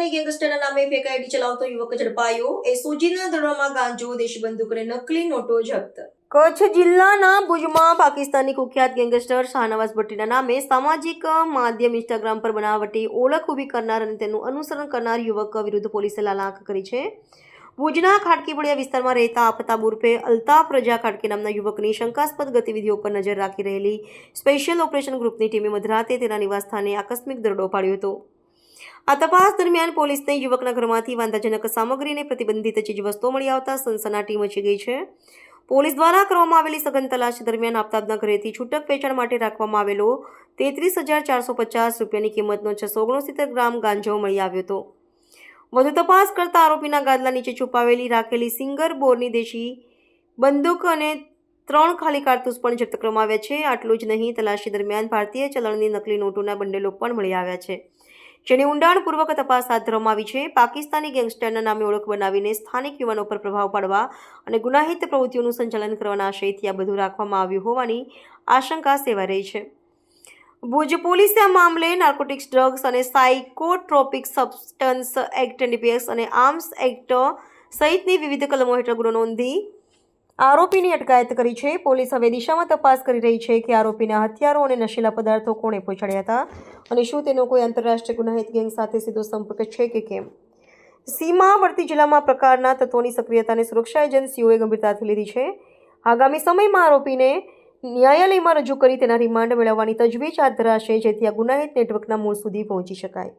પાકિસ્તાની ગેંગસ્ટરના નામે fake ID ચલાવતો યુવક ઝડપાયો. એસઓજીના દળોમાં ગાંજો, દેશી બંદૂક અને નકલી નોટો જપ્ત. કચ્છ જિલ્લાના ભુજમાં પાકિસ્તાની કુખ્યાત ગેંગસ્ટર શાહનવાઝ ભટ્ટીના નામે સામાજિક માધ્યમ ઇન્સ્ટાગ્રામ પર બનાવટી ઓળખ ઊભી કરનાર અને તેનું અનુસરણ કરનાર યુવક વિરુદ્ધ પોલીસે લાલાંક કરી છે. ભુજના ખાડકીપડિયા વિસ્તારમાં રહેતા આફતાબ ઉર્ફે અલ્તાફ રજા ખાડકી નામના યુવકની શંકાસ્પદ ગતિવિધિઓ પર નજર રાખી રહેલી સ્પેશિયલ ઓપરેશન ગ્રુપની ટીમે મધરાતે તેના નિવાસસ્થાને આકસ્મિક દરોડો પાડ્યો હતો. આ તપાસ દરમિયાન પોલીસને યુવકના ઘરમાંથી વાંધાજનક સામગ્રી અને પ્રતિબંધિત ચીજવસ્તુઓ મળી આવતા સનસનાટી મચી ગઈ છે. પોલીસ દ્વારા કરવામાં આવેલી સઘન તલાશ દરમિયાન આફતાબના ઘરેથી છૂટક વેચાણ માટે રાખવામાં આવેલો 33,450 રૂપિયાની કિંમતનો 669 ગ્રામ ગાંજો મળી આવ્યો હતો. વધુ તપાસ કરતા આરોપીના ગાદલા નીચે છુપાવેલી રાખેલી સિંગર બોરની દેશી બંદૂક અને 3 ખાલી કારતૂસ પણ જપ્ત કરવામાં આવ્યા છે. આટલું જ નહીં, તલાશી દરમિયાન ભારતીય ચલણની નકલી નોટોના બંડલો પણ મળી આવ્યા છે, જેની ઊંડાણપૂર્વક તપાસ હાથ ધરવામાં આવી છે. પાકિસ્તાની ગેંગસ્ટરના નામે ઓળખ બનાવીને સ્થાનિક યુવાનો પર પ્રભાવ પાડવા અને ગુનાહિત પ્રવૃત્તિઓનું સંચાલન કરવાના આશયથી આ બધું રાખવામાં આવ્યું હોવાની આશંકા સેવાઈ રહી છે. ભુજ પોલીસે આ મામલે નાર્કોટિક્સ, ડ્રગ્સ અને સાયકોટ્રોપિક સબસ્ટન્સ એક્ટ, એનડીપીએસ અને આર્મ્સ એક્ટ સહિતની વિવિધ કલમો હેઠળ ગુનો નોંધી આરોપીની અટકાયત કરી છે. પોલીસ હવે દિશામાં તપાસ કરી રહી છે કે આરોપીના હથિયારો અને નશીલા પદાર્થો કોણે પહોંચાડ્યા હતા અને શું તેનો કોઈ આંતરરાષ્ટ્રીય ગુનાહિત ગેંગ સાથે સીધો સંપર્ક છે કે કેમ. સીમાવર્તી જિલ્લામાં પ્રકારના તત્વોની સક્રિયતાને સુરક્ષા એજન્સીઓએ ગંભીરતાથી લીધી છે. આગામી સમયમાં આરોપીને ન્યાયાલયમાં રજૂ કરી તેના રિમાન્ડ મેળવવાની તજવીજ હાથ ધરાશે, જેથી આ ગુનાહિત નેટવર્કના મૂળ સુધી પહોંચી શકાય.